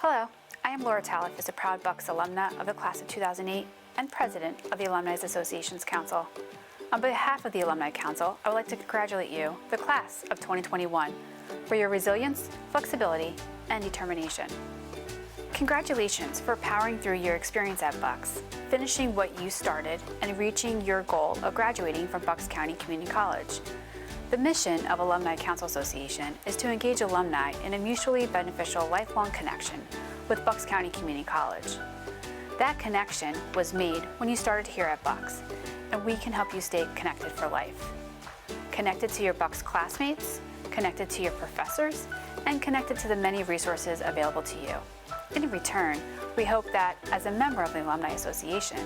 Hello, I am Laura Taliff, as a proud Bucks alumna of the class of 2008 and president of the Alumni Association's Council. On behalf of the Alumni Council, I would like to congratulate you, the class of 2021, for your resilience, flexibility, and determination. Congratulations for powering through your experience at Bucks, finishing what you started, and reaching your goal of graduating from Bucks County Community College. The mission of Alumni Council Association is to engage alumni in a mutually beneficial lifelong connection with Bucks County Community College. That connection was made when you started here at Bucks, and we can help you stay connected for life. Connected to your Bucks classmates, connected to your professors, and connected to the many resources available to you. In return, we hope that, as a member of the Alumni Association,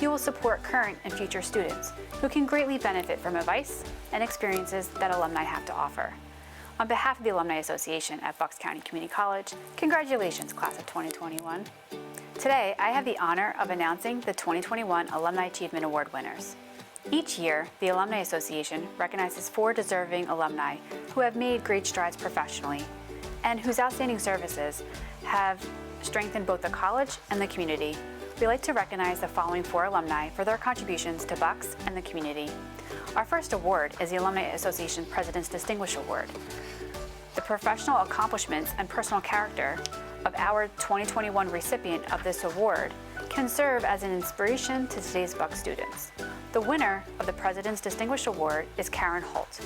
you will support current and future students who can greatly benefit from advice and experiences that alumni have to offer. On behalf of the Alumni Association at Bucks County Community College, congratulations, class of 2021. Today, I have the honor of announcing the 2021 Alumni Achievement Award winners. Each year, the Alumni Association recognizes 4 deserving alumni who have made great strides professionally and whose outstanding services have strengthened both the college and the community. We like to recognize the following 4 alumni for their contributions to Bucks and the community. Our first award is the Alumni Association President's Distinguished Award. The professional accomplishments and personal character of our 2021 recipient of this award can serve as an inspiration to today's Bucks students. The winner of the President's Distinguished Award is Karen Holt.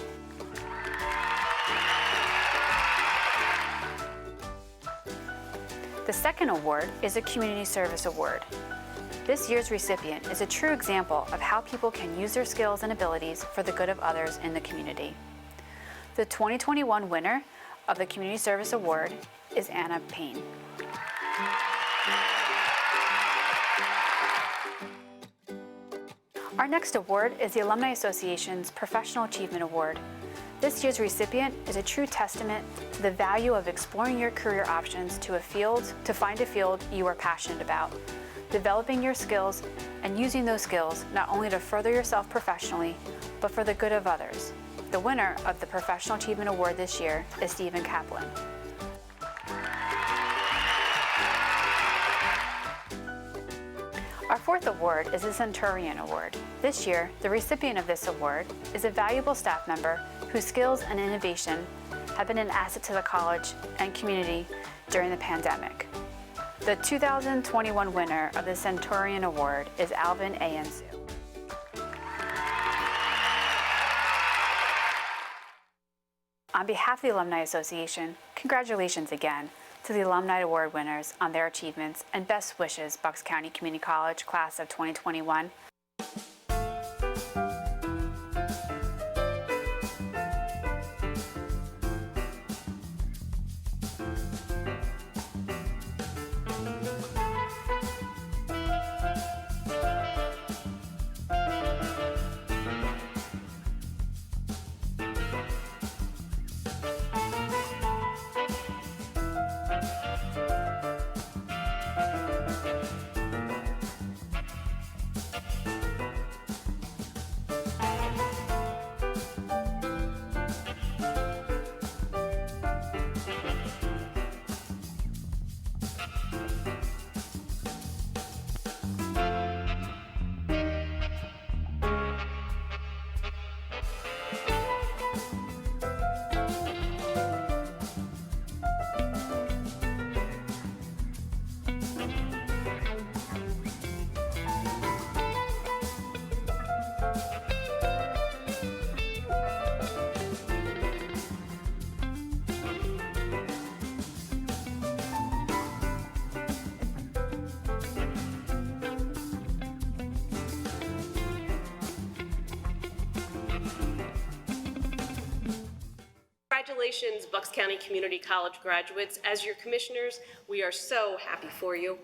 The second award is a Community Service Award. This year's recipient is a true example of how people can use their skills and abilities for the good of others in the community. The 2021 winner of the Community Service Award is Anna Payne. Our next award is the Alumni Association's Professional Achievement Award. This year's recipient is a true testament to the value of exploring your career options to find a field you are passionate about, developing your skills and using those skills not only to further yourself professionally, but for the good of others. The winner of the Professional Achievement Award this year is Stephen Kaplan. Our fourth award is the Centurion Award. This year, the recipient of this award is a valuable staff member whose skills and innovation have been an asset to the college and community during the pandemic. The 2021 winner of the Centurion Award is Alvin A. Ensu. On behalf of the Alumni Association, congratulations again to the Alumni Award winners on their achievements, and best wishes, Bucks County Community College class of 2021. Congratulations, Bucks County Community College graduates. As your commissioners, we are so happy for you.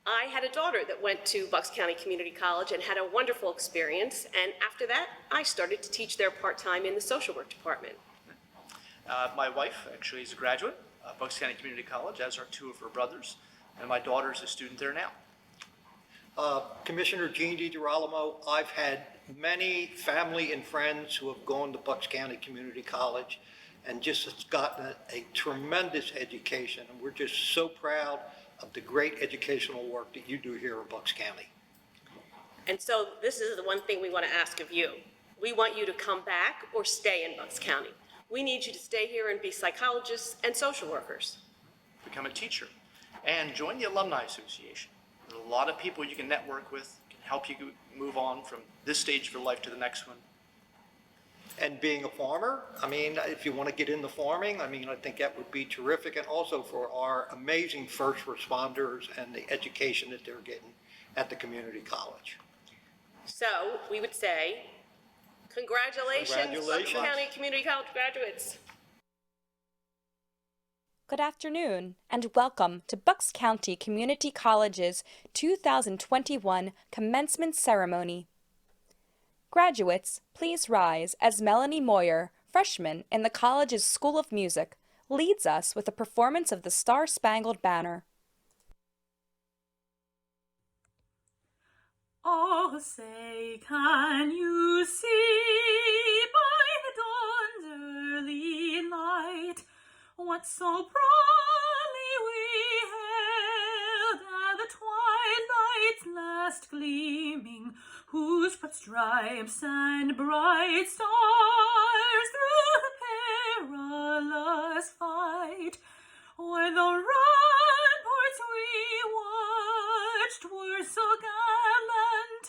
I had a daughter that went to Bucks County Community College and had a wonderful experience, and after that, I started to teach there part-time in the social work department. My wife actually is a graduate of Bucks County Community College, as are 2 of her brothers, and my daughter is a student there now. Commissioner Gene DiGirolamo, I've had many family and friends who have gone to Bucks County Community College, and just has gotten a tremendous education. And we're just so proud of the great educational work that you do here in Bucks County. And so this is the one thing we want to ask of you. We want you to come back or stay in Bucks County. We need you to stay here and be psychologists and social workers. Become a teacher, and join the Alumni Association. There's a lot of people you can network with, can help you move on from this stage of your life to the next one. And being a farmer, I mean, if you want to get into farming, I mean, I think that would be terrific. And also for our amazing first responders and the education that they're getting at the community college. So we would say, congratulations, Bucks County Community College graduates. Good afternoon, and welcome to Bucks County Community College's 2021 Commencement Ceremony. Graduates, please rise as Melanie Moyer, freshman in the college's School of Music, leads us with a performance of the Star-Spangled Banner. Oh, say, can you see by the dawn's early light what so proudly we hailed at the twilight's last gleaming, whose broad stripes and bright stars through the perilous fight, where the ramparts we watched were so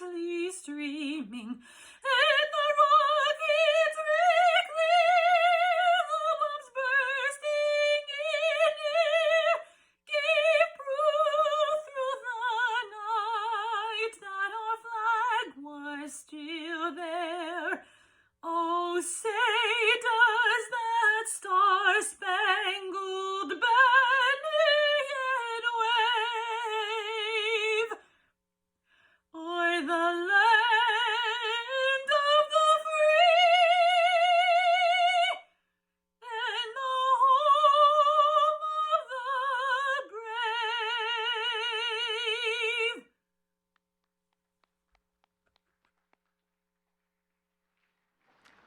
gallantly streaming, and the rockets reclear, the bombs bursting in air, gave proof through the night that our flag was still there. Oh, say, does that star-spangled banner yet wave o'er the land of the free and the home of the brave?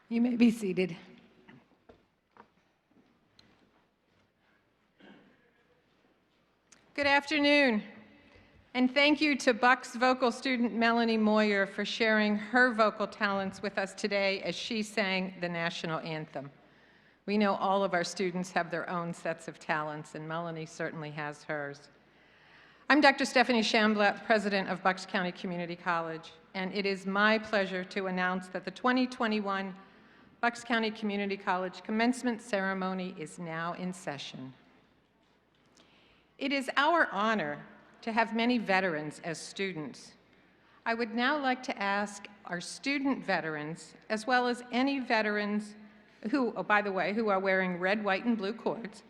You may be seated. Good afternoon, and thank you to Bucks vocal student Melanie Moyer for sharing her vocal talents with us today as she sang the national anthem. We know all of our students have their own sets of talents, and Melanie certainly has hers. I'm Dr. Stephanie Shamblatt, president of Bucks County Community College, and it is my pleasure to announce that the 2021 Bucks County Community College commencement ceremony is now in session. It is our honor to have many veterans as students. I would now like to ask our student veterans, as well as any veterans who, oh, by the way, who are wearing red, white, and blue cords,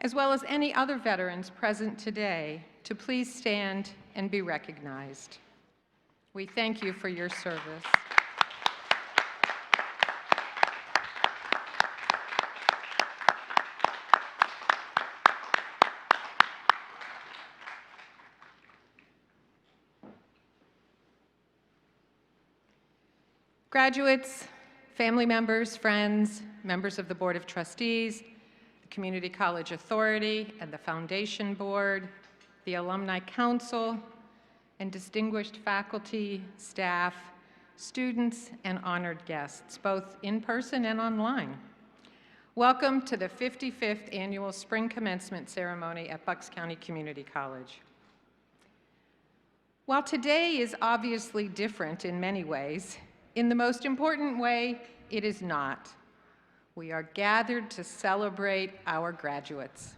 as well as any other veterans present today, to please stand and be recognized. We thank you for your service. Graduates, family members, friends, members of the Board of Trustees, the Community College Authority and the Foundation Board, the Alumni Council, and distinguished faculty, staff, students, and honored guests, both in person and online. Welcome to the 55th Annual Spring Commencement Ceremony at Bucks County Community College. While today is obviously different in many ways, in the most important way, it is not. We are gathered to celebrate our graduates.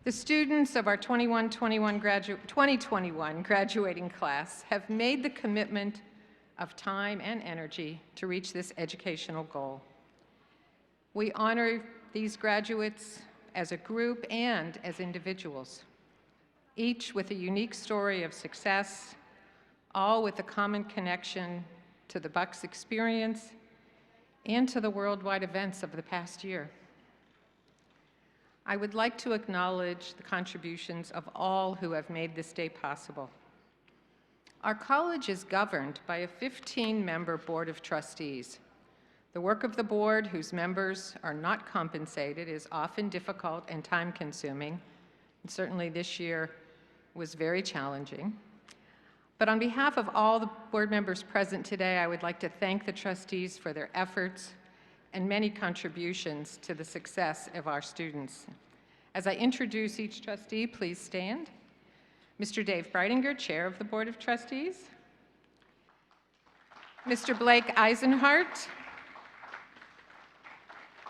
The students of our 2021 graduating class have made the commitment of time and energy to reach this educational goal. We honor these graduates as a group and as individuals, each with a unique story of success, all with a common connection to the Bucks experience and to the worldwide events of the past year. I would like to acknowledge the contributions of all who have made this day possible. Our college is governed by a 15-member Board of Trustees. The work of the board, whose members are not compensated, is often difficult and time-consuming, and certainly this year was very challenging. But on behalf of all the board members present today, I would like to thank the trustees for their efforts and many contributions to the success of our students. As I introduce each trustee, please stand. Mr. Dave Breidinger, Chair of the Board of Trustees. Mr. Blake Eisenhart.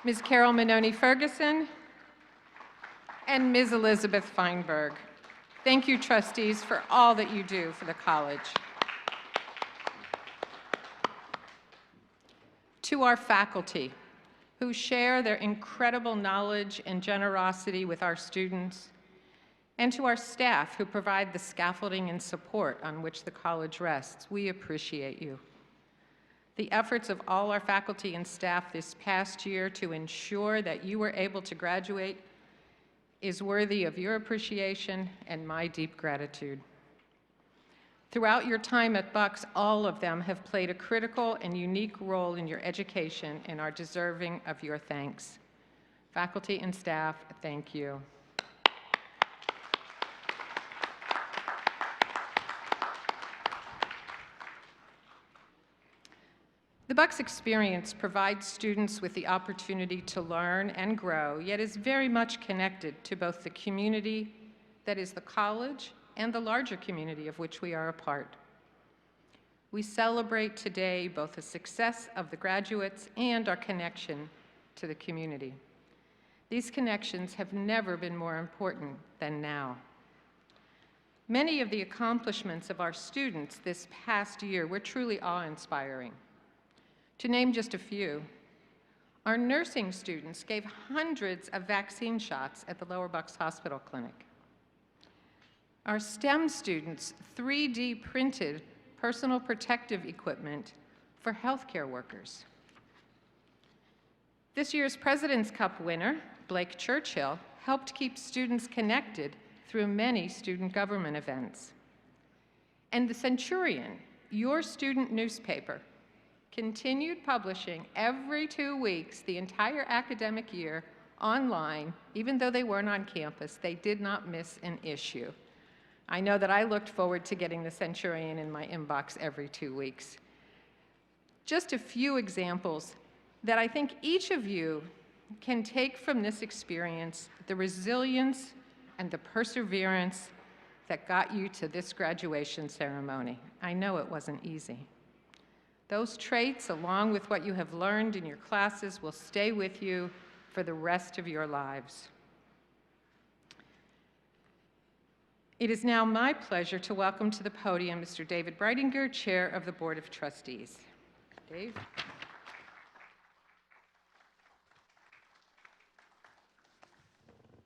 Ms. Carol Manoni-Ferguson. And Ms. Elizabeth Feinberg. Thank you, trustees, for all that you do for the college. To our faculty, who share their incredible knowledge and generosity with our students, and to our staff who provide the scaffolding and support on which the college rests, we appreciate you. The efforts of all our faculty and staff this past year to ensure that you were able to graduate is worthy of your appreciation and my deep gratitude. Throughout your time at Bucks, all of them have played a critical and unique role in your education and are deserving of your thanks. Faculty and staff, thank you. The Bucks experience provides students with the opportunity to learn and grow, yet is very much connected to both the community that is the college and the larger community of which we are a part. We celebrate today both the success of the graduates and our connection to the community. These connections have never been more important than now. Many of the accomplishments of our students this past year were truly awe-inspiring. To name just a few, our nursing students gave hundreds of vaccine shots at the Lower Bucks Hospital Clinic. Our STEM students 3D printed personal protective equipment for healthcare workers. This year's President's Cup winner, Blake Churchill, helped keep students connected through many student government events. And the Centurion, your student newspaper, continued publishing every 2 weeks the entire academic year online. Even though they weren't on campus, they did not miss an issue. I know that I looked forward to getting the Centurion in my inbox every 2 weeks. Just a few examples that I think each of you can take from this experience, the resilience and the perseverance that got you to this graduation ceremony. I know it wasn't easy. Those traits, along with what you have learned in your classes, will stay with you for the rest of your lives. It is now my pleasure to welcome to the podium Mr. David Breidinger, Chair of the Board of Trustees. Dave.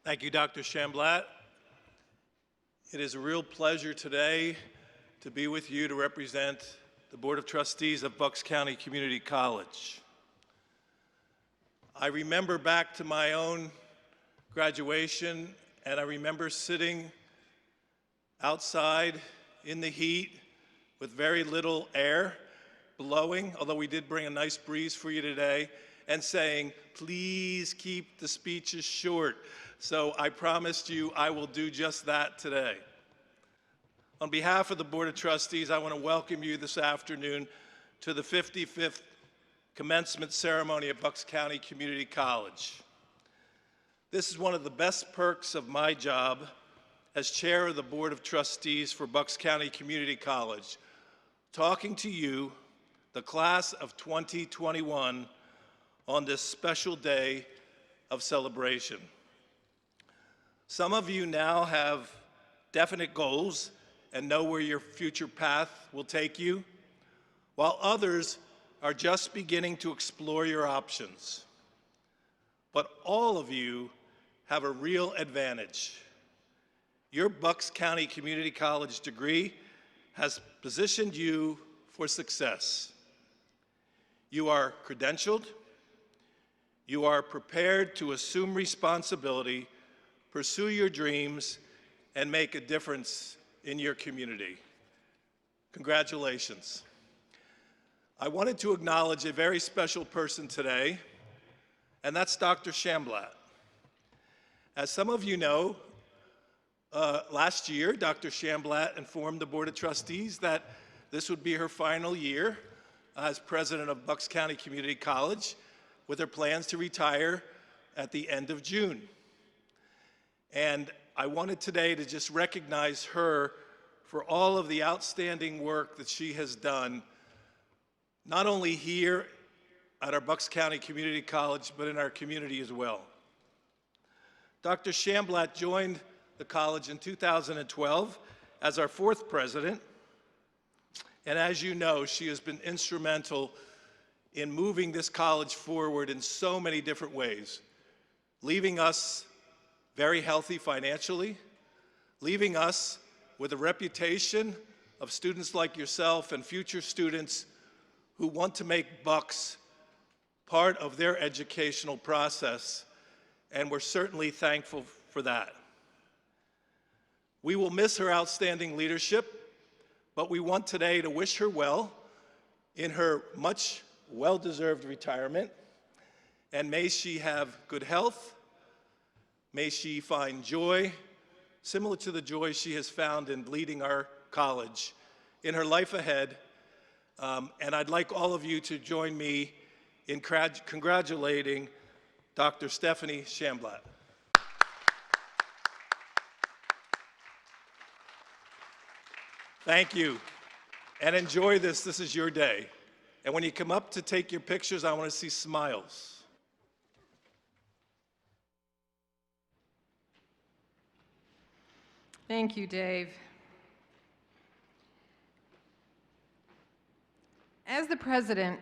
Thank you, Dr. Chamblatt. It is a real pleasure today to be with you to represent the Board of Trustees of Bucks County Community College. I remember back to my own graduation, and I remember sitting outside in the heat with very little air blowing, although we did bring a nice breeze for you today, and saying, please keep the speeches short. So I promised you I will do just that today. On behalf of the Board of Trustees, I want to welcome you this afternoon to the 55th commencement ceremony at Bucks County Community College. This is one of the best perks of my job as chair of the Board of Trustees for Bucks County Community College, talking to you, the class of 2021, on this special day of celebration. Some of you now have definite goals and know where your future path will take you, while others are just beginning to explore your options. But all of you have a real advantage. Your Bucks County Community College degree has positioned you for success. You are credentialed, you are prepared to assume responsibility, pursue your dreams, and make a difference in your community. Congratulations. I wanted to acknowledge a very special person today, and that's Dr. Shamblatt. As some of you know, last year, Dr. Shamblatt informed the Board of Trustees that this would be her final year as president of Bucks County Community College, with her plans to retire at the end of June. And I wanted today to just recognize her for all of the outstanding work that she has done, not only here at our Bucks County Community College, but in our community as well. Dr. Shamblatt joined the college in 2012 as our 4th president, and as you know, she has been instrumental in moving this college forward in so many different ways, leaving us very healthy financially, leaving us with a reputation of students like yourself and future students who want to make Bucks part of their educational process, and we're certainly thankful for that. We will miss her outstanding leadership, but we want today to wish her well in her much well-deserved retirement, and may she have good health, may she find joy, similar to the joy she has found in leading our college, in her life ahead, and I'd like all of you to join me in congratulating Dr. Stephanie Shamblatt. Thank you, and enjoy this. This is your day. And when you come up to take your pictures, I want to see smiles. Thank you, Dave. As the president,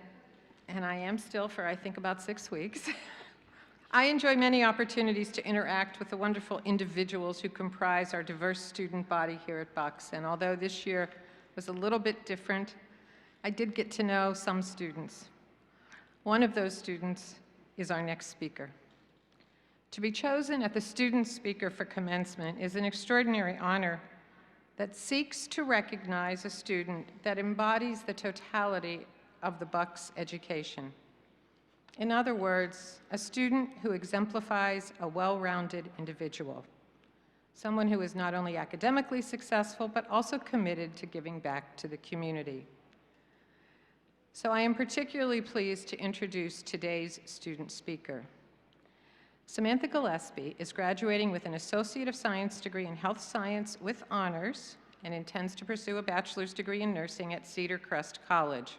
and I am still for I think about 6 weeks, I enjoy many opportunities to interact with the wonderful individuals who comprise our diverse student body here at Bucks. And although this year was a little bit different, I did get to know some students. One of those students is our next speaker. To be chosen as the student speaker for commencement is an extraordinary honor that seeks to recognize a student that embodies the totality of the Bucks education. In other words, a student who exemplifies a well-rounded individual, someone who is not only academically successful, but also committed to giving back to the community. So I am particularly pleased to introduce today's student speaker. Samantha Gillespie is graduating with an Associate of Science degree in Health Science with honors and intends to pursue a bachelor's degree in nursing at Cedar Crest College.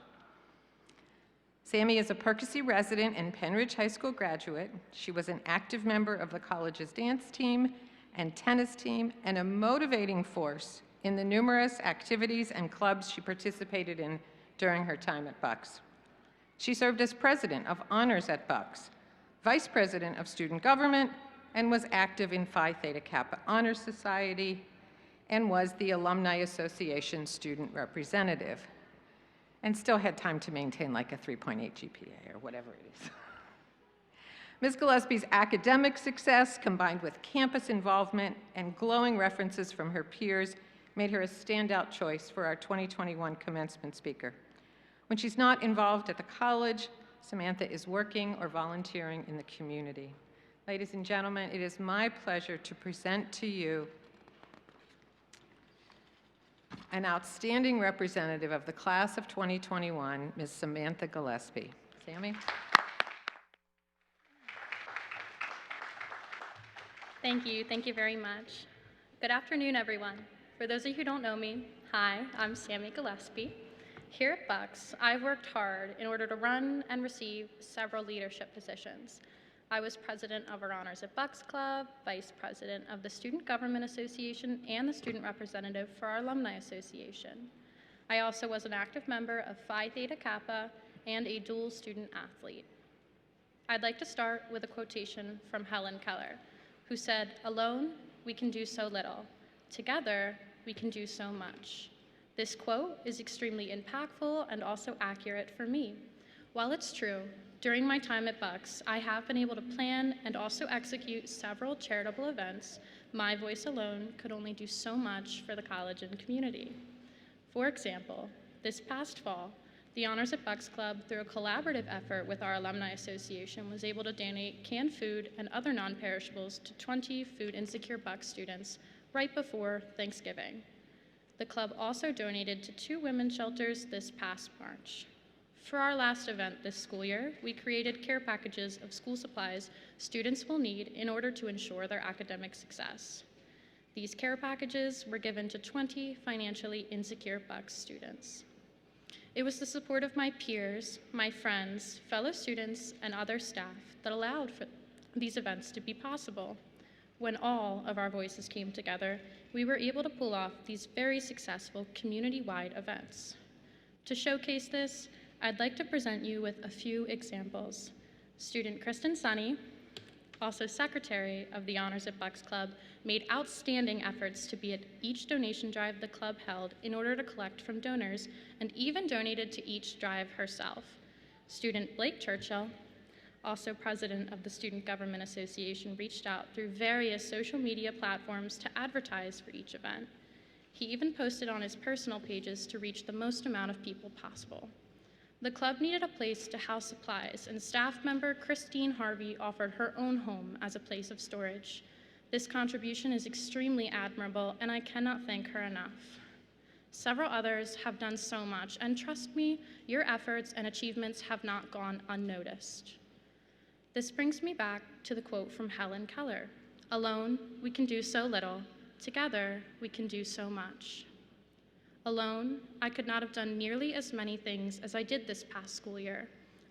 Sammy is a Percy resident and Penridge High School graduate. She was an active member of the college's dance team and tennis team and a motivating force in the numerous activities and clubs she participated in during her time at Bucks. She served as president of honors at Bucks, vice president of student government, and was active in Phi Theta Kappa Honor Society, and was the Alumni Association student representative, and still had time to maintain like a 3.8 GPA or whatever it is. Ms. Gillespie's academic success, combined with campus involvement and glowing references from her peers, made her a standout choice for our 2021 commencement speaker. When she's not involved at the college, Samantha is working or volunteering in the community. Ladies and gentlemen, it is my pleasure to present to you an outstanding representative of the class of 2021, Ms. Samantha Gillespie. Sammy? Thank you very much. Good afternoon, everyone. For those of you who don't know me, hi, I'm Sammy Gillespie. Here at Bucks, I've worked hard in order to run and receive several leadership positions. I was president of our Honors at Bucks Club, vice president of the Student Government Association, and the student representative for our Alumni Association. I also was an active member of Phi Theta Kappa and a dual student athlete. I'd like to start with a quotation from Helen Keller, who said, "Alone, we can do so little. Together, we can do so much." This quote is extremely impactful and also accurate for me. While it's true, during my time at Bucks, I have been able to plan and also execute several charitable events. My voice alone could only do so much for the college and community. For example, this past fall, The Honors at Bucks Club, through a collaborative effort with our Alumni Association, was able to donate canned food and other non-perishables to 20 food insecure Bucks students right before Thanksgiving. The club also donated to 2 women's shelters this past March. For our last event this school year, we created care packages of school supplies students will need in order to ensure their academic success. These care packages were given to 20 financially insecure Bucks students. It was the support of my peers, my friends, fellow students, and other staff that allowed for these events to be possible. When all of our voices came together, we were able to pull off these very successful community-wide events. To showcase this, I'd like to present you with a few examples. Student Kristen Sunny, also secretary of the Honors at Bucks Club, made outstanding efforts to be at each donation drive the club held in order to collect from donors, and even donated to each drive herself. Student Blake Churchill, also president of the Student Government Association, reached out through various social media platforms to advertise for each event. He even posted on his personal pages to reach the most amount of people possible. The club needed a place to house supplies, and staff member Christine Harvey offered her own home as a place of storage. This contribution is extremely admirable, and I cannot thank her enough. Several others have done so much, and trust me, your efforts and achievements have not gone unnoticed. This brings me back to the quote from Helen Keller: "Alone, we can do so little. Together, we can do so much." Alone, I could not have done nearly as many things as I did this past school year.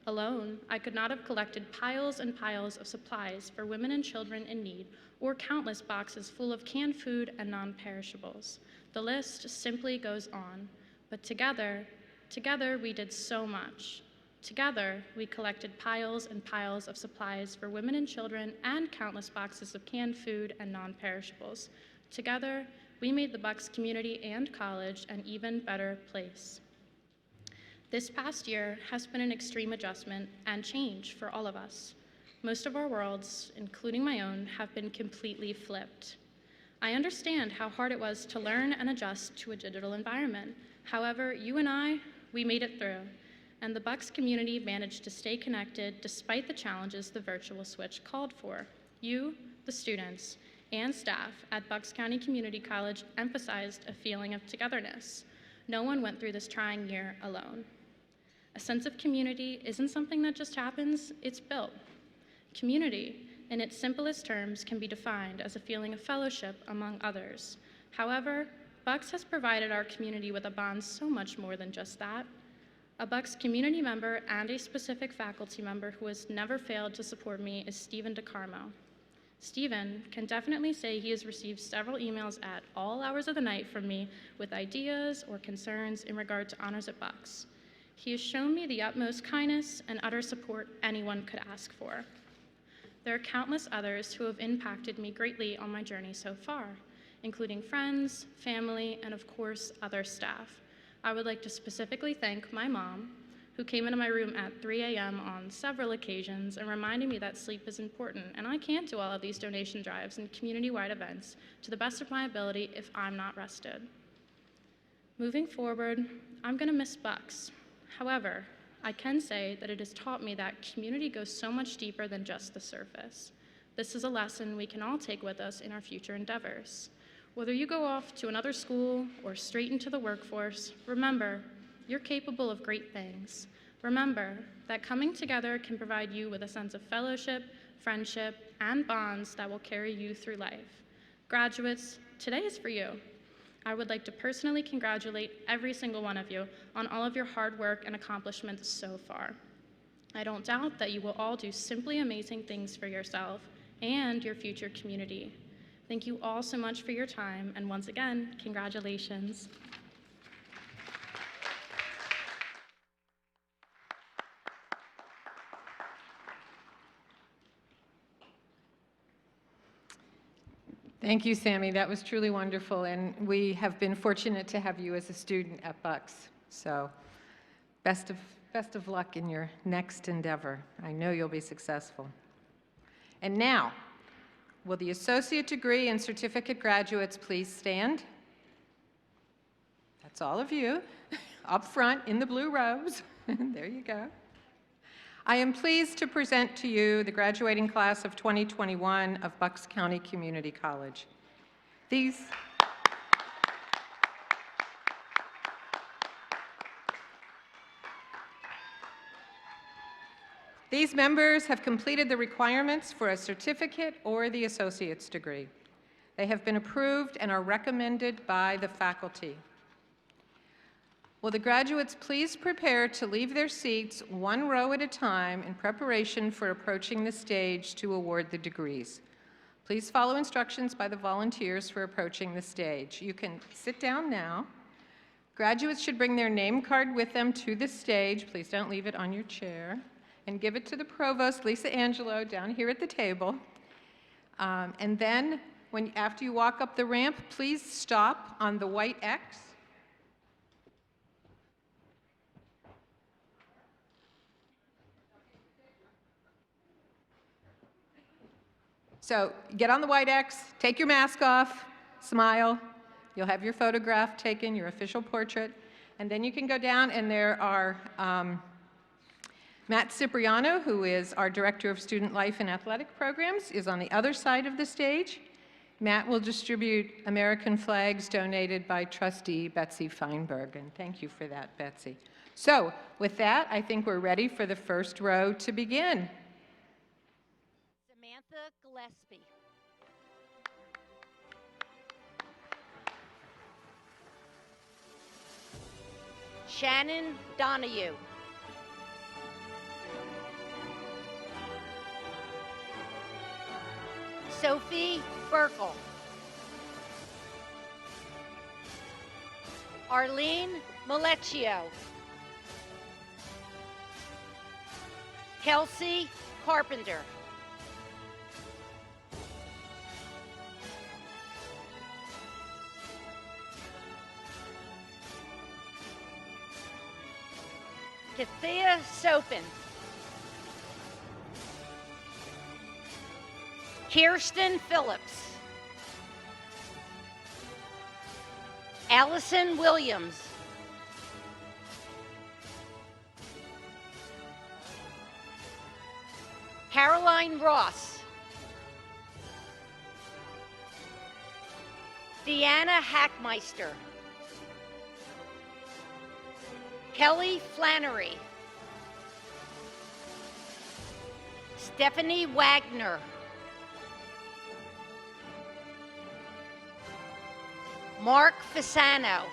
Alone, I could not have collected piles and piles of supplies for women and children in need, or countless boxes full of canned food and non-perishables. The list simply goes on. But together we did so much. Together, we collected piles and piles of supplies for women and children and countless boxes of canned food and non-perishables. Together, we made the Bucks community and college an even better place. This past year has been an extreme adjustment and change for all of us. Most of our worlds, including my own, have been completely flipped. I understand how hard it was to learn and adjust to a digital environment. However, you and I, we made it through, and the Bucks community managed to stay connected despite the challenges the virtual switch called for. You, the students, and staff at Bucks County Community College emphasized a feeling of togetherness. No one went through this trying year alone. A sense of community isn't something that just happens, it's built. Community, in its simplest terms, can be defined as a feeling of fellowship among others. However, Bucks has provided our community with a bond so much more than just that. A Bucks community member and a specific faculty member who has never failed to support me is Stephen DeCarmo. Stephen can definitely say he has received several emails at all hours of the night from me with ideas or concerns in regard to Honors at Bucks. He has shown me the utmost kindness and utter support anyone could ask for. There are countless others who have impacted me greatly on my journey so far, including friends, family, and of course, other staff. I would like to specifically thank my mom, who came into my room at 3 a.m. on several occasions and reminded me that sleep is important, and I can't do all of these donation drives and community-wide events to the best of my ability if I'm not rested. Moving forward, I'm gonna miss Bucks. However, I can say that it has taught me that community goes so much deeper than just the surface. This is a lesson we can all take with us in our future endeavors. Whether you go off to another school or straight into the workforce, remember, you're capable of great things. Remember that coming together can provide you with a sense of fellowship, friendship, and bonds that will carry you through life. Graduates, today is for you. I would like to personally congratulate every single one of you on all of your hard work and accomplishments so far. I don't doubt that you will all do simply amazing things for yourself and your future community. Thank you all so much for your time, and once again, congratulations. Thank you, Sammy. That was truly wonderful, and we have been fortunate to have you as a student at Bucks. So best of luck in your next endeavor. I know you'll be successful. And now, will the associate degree and certificate graduates please stand? That's all of you. up front in the blue robes. There you go. I am pleased to present to you the graduating class of 2021 of Bucks County Community College. These members have completed the requirements for a certificate or the associate's degree. They have been approved and are recommended by the faculty. Will the graduates please prepare to leave their seats one row at a time in preparation for approaching the stage to award the degrees. Please follow instructions by the volunteers for approaching the stage. You can sit down now. Graduates should bring their name card with them to the stage. Please don't leave it on your chair. And give it to the provost, Lisa Angelo, down here at the table. And then, after you walk up the ramp, please stop on the white X. So get on the white X, take your mask off, smile. You'll have your photograph taken, your official portrait. And then you can go down, and there are Matt Cipriano, who is our Director of Student Life and Athletic Programs, is on the other side of the stage. Matt will distribute American flags donated by Trustee Betsy Feinberg, and thank you for that, Betsy. So with that, I think we're ready for the first row to begin. Samantha Gillespie. Shannon Donahue. Sophie Burkle. Arlene Malecchio. Kelsey Carpenter. Kathia Sopin. Kirsten Phillips. Allison Williams. Caroline Ross. Deanna Hackmeister. Kelly Flannery. Stephanie Wagner. Mark Fasano.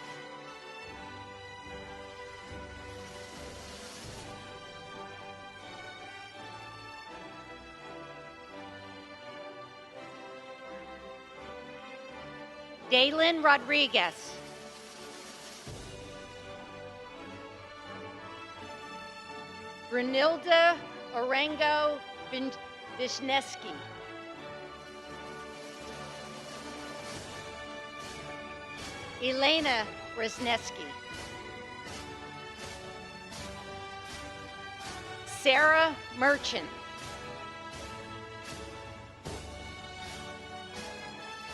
Daylin Rodriguez. Brunilda Orengo Vishneski. Elena Resneski. Sarah Merchant.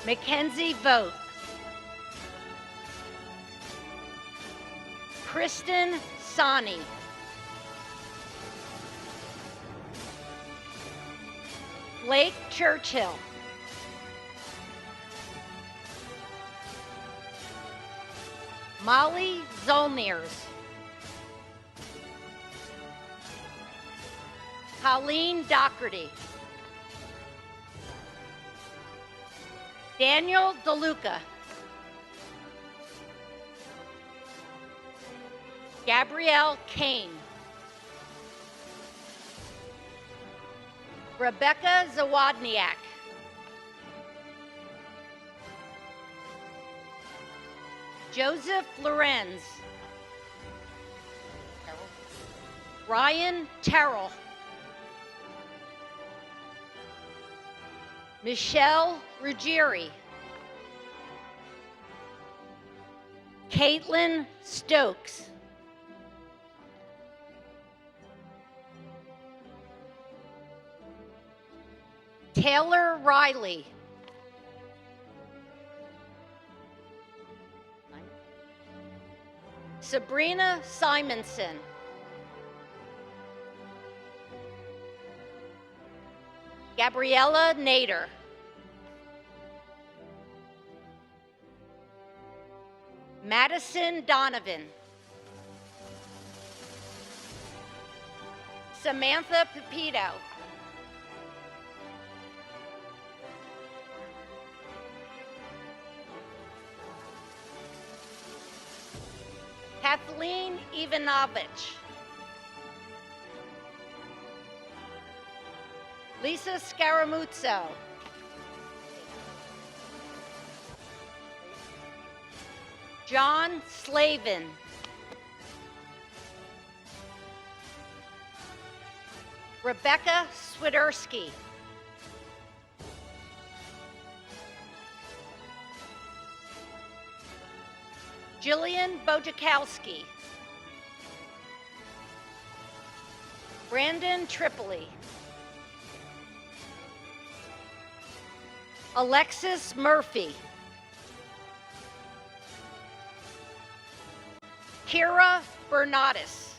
Mackenzie Vogt. Kristen Sani. Blake Churchill. Molly Zolniers. Colleen Doherty. Daniel DeLuca. Gabrielle Kane. Rebecca Zawodniak. Joseph Lorenz. Ryan Terrell. Michelle Ruggieri. Caitlin Stokes. Taylor Riley. Sabrina Simonson. Gabriella Nader. Madison Donovan. Samantha Pepito. Kathleen Ivanovich. Lisa Scaramuzzo. John Slavin. Rebecca Swiderski. Jillian Bojakowski. Brandon Tripoli. Alexis Murphy. Kira Bernatis.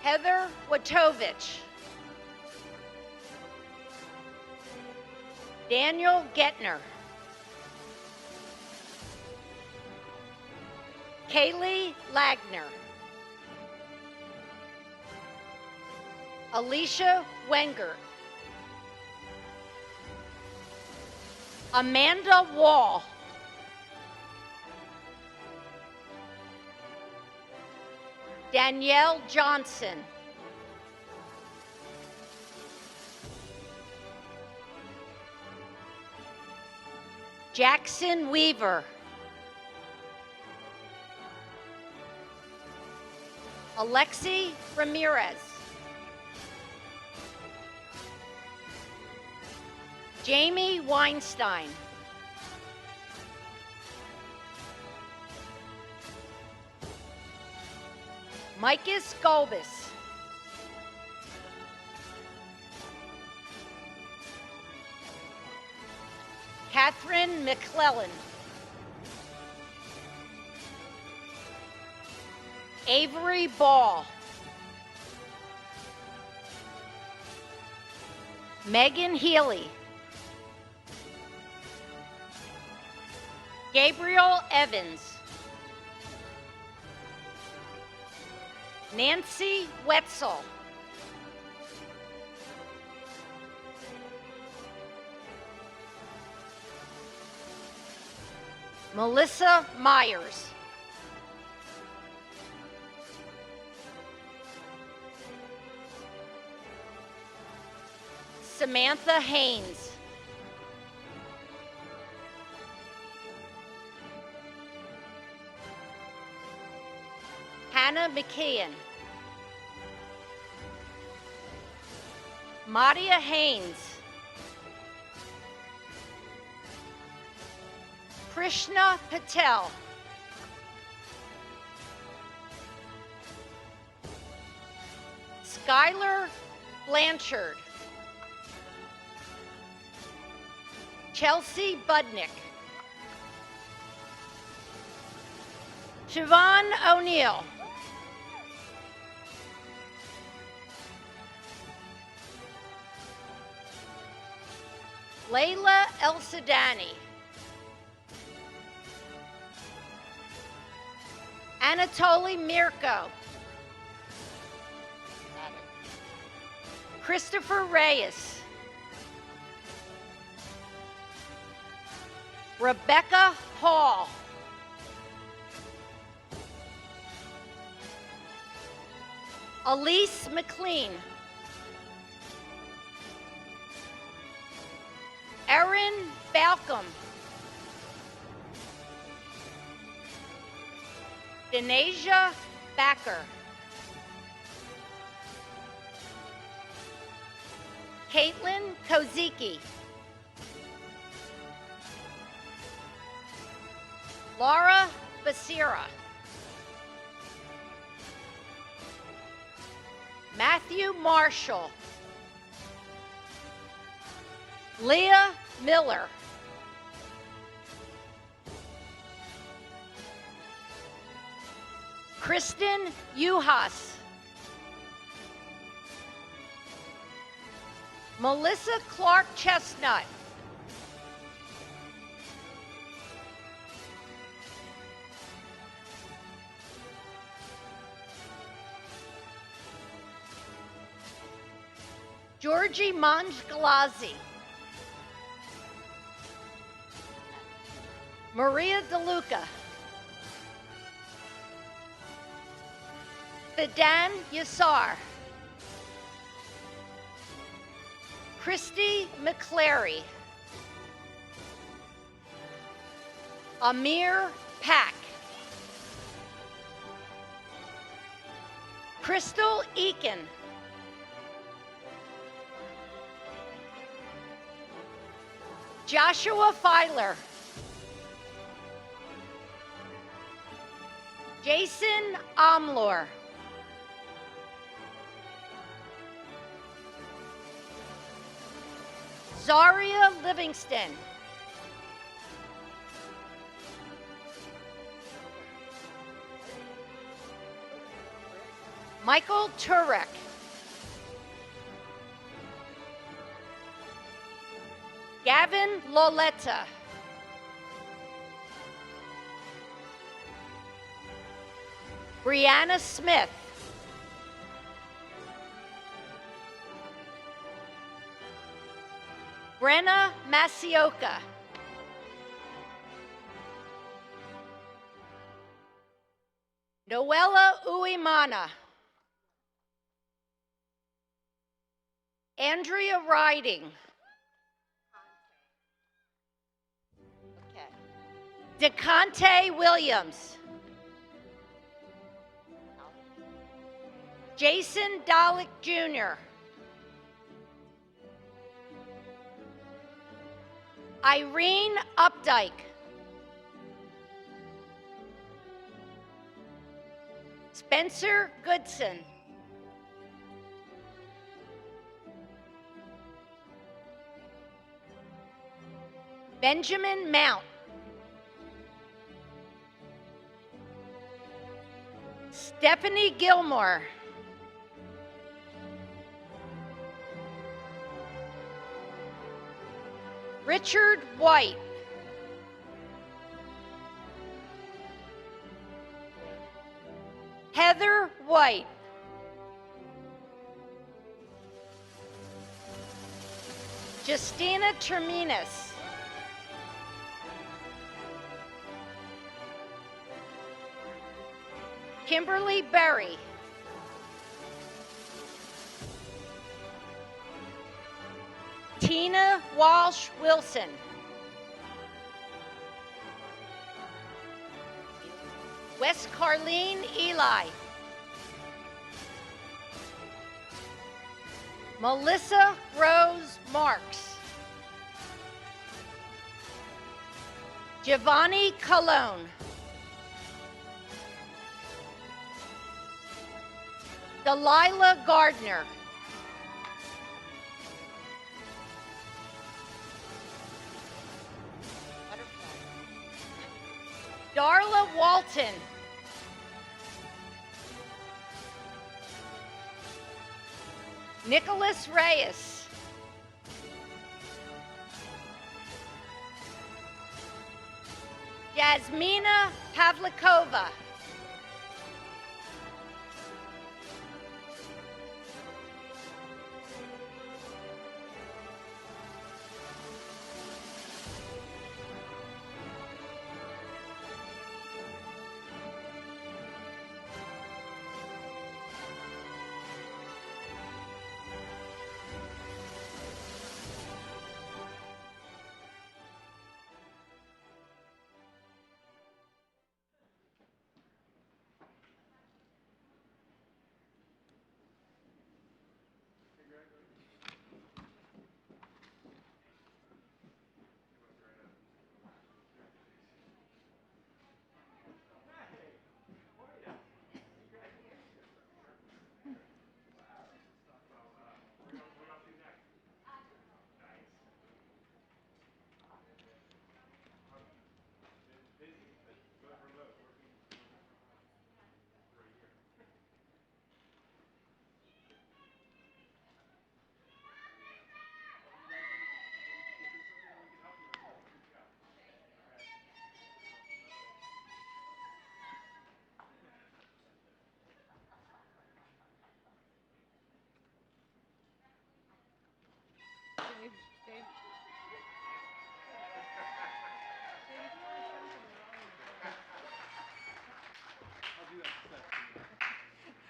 Heather Watovich. Daniel Getner. Kaylee Lagner. Alicia Wenger. Amanda Wall. Danielle Johnson. Jackson Weaver. Alexi Ramirez. Jamie Weinstein. Micus Golbis. Catherine McClellan. Avery Ball. Megan Healy. Gabriel Evans. Nancy Wetzel. Melissa Myers. Samantha Haynes. Hannah McKeon. Madia Haynes. Krishna Patel. Skylar Blanchard. Chelsea Budnick. Siobhan O'Neill. Layla El-Sadani. Anatoly Mirko. Christopher Reyes. Rebecca Hall. Elise McLean. Erin Balcom. Denasia Backer. Caitlin Kozicki. Laura Basira. Matthew Marshall. Leah Miller. Kristen Uhas. Melissa Clark Chestnut. Georgie Manjgalazi. Maria DeLuca. Fidan Yassar. Christy McClary. Amir Pack. Crystal Eakin. Joshua Filer. Jason Omlor. Zaria Livingston. Michael Turek. Gavin Loletta. Brianna Smith. Brenna Masioka. Noella Uimana. Andrea Riding. DeConte Williams. Jason Dolick Jr. Irene Updike. Spencer Goodson. Benjamin Mount. Stephanie Gilmore. Richard White. Heather White. Justina Terminus. Kimberly Berry. Tina Walsh Wilson. West Carlene Eli. Melissa Rose Marks. Giovanni Colon. Delilah Gardner. Darla Walton. Nicholas Reyes. Yasmina Pavlikova.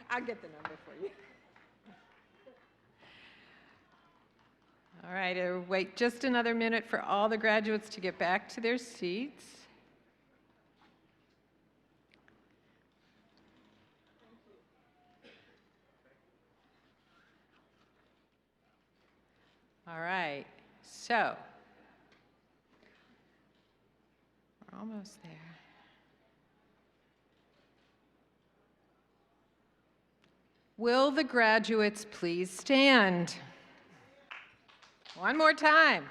I'll get the number for you. All right, wait just another minute for all the graduates to get back to their seats. All right, so we're almost there. Will the graduates please stand? One more time.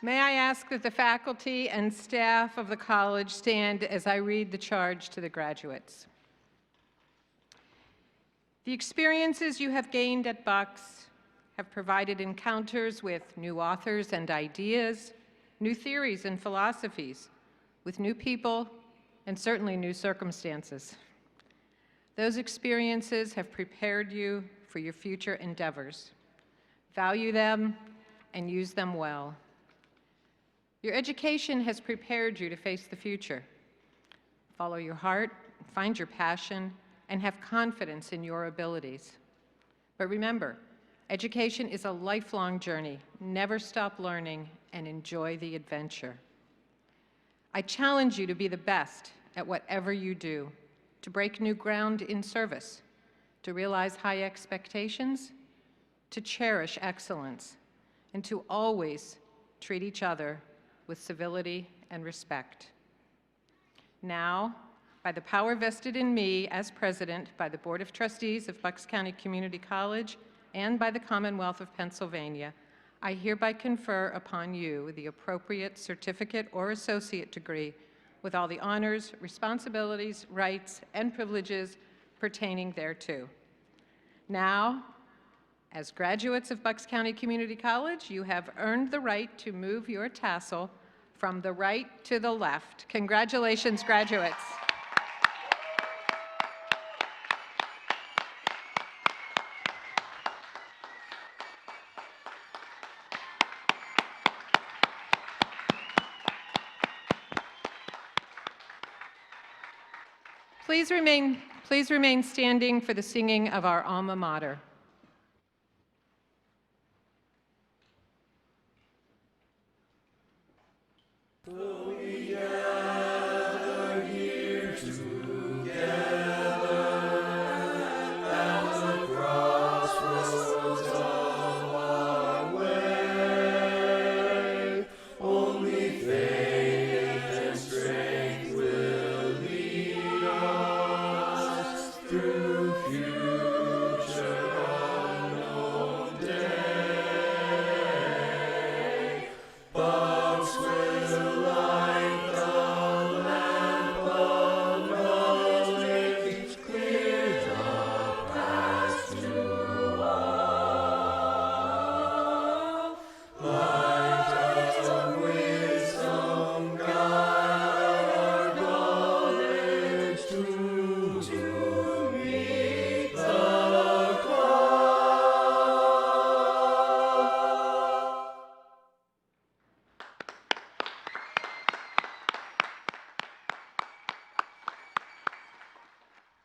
May I ask that the faculty and staff of the college stand as I read the charge to the graduates. The experiences you have gained at Bucks have provided encounters with new authors and ideas, new theories and philosophies, with new people, and certainly new circumstances. Those experiences have prepared you for your future endeavors. Value them and use them well. Your education has prepared you to face the future. Follow your heart, find your passion, and have confidence in your abilities. But remember, education is a lifelong journey. Never stop learning and enjoy the adventure. I challenge you to be the best at whatever you do, to break new ground in service, to realize high expectations, to cherish excellence, and to always treat each other with civility and respect. Now, by the power vested in me as president by the Board of Trustees of Bucks County Community College and by the Commonwealth of Pennsylvania, I hereby confer upon you the appropriate certificate or associate degree with all the honors, responsibilities, rights, and privileges pertaining thereto. Now, as graduates of Bucks County Community College, you have earned the right to move your tassel from the right to the left. Congratulations, graduates. Please remain standing for the singing of our alma mater.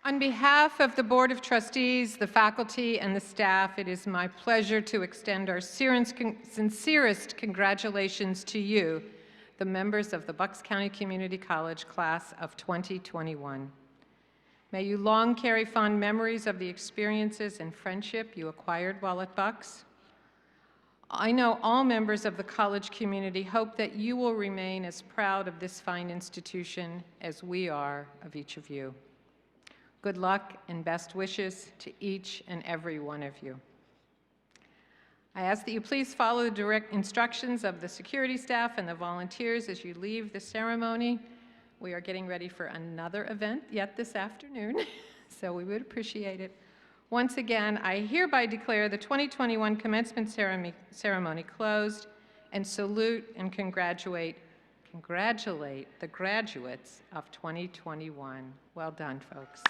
On behalf of the Board of Trustees, the faculty, and the staff, it is my pleasure to extend our sincerest congratulations to you, the members of the Bucks County Community College class of 2021. May you long carry fond memories of the experiences and friendship you acquired while at Bucks. I know all members of the college community hope that you will remain as proud of this fine institution as we are of each of you. Good luck and best wishes to each and every one of you. I ask that you please follow the direct instructions of the security staff and the volunteers as you leave the ceremony. We are getting ready for another event yet this afternoon, so we would appreciate it. Once again, I hereby declare the 2021 commencement ceremony closed and salute and congratulate the graduates of 2021. Well done, folks.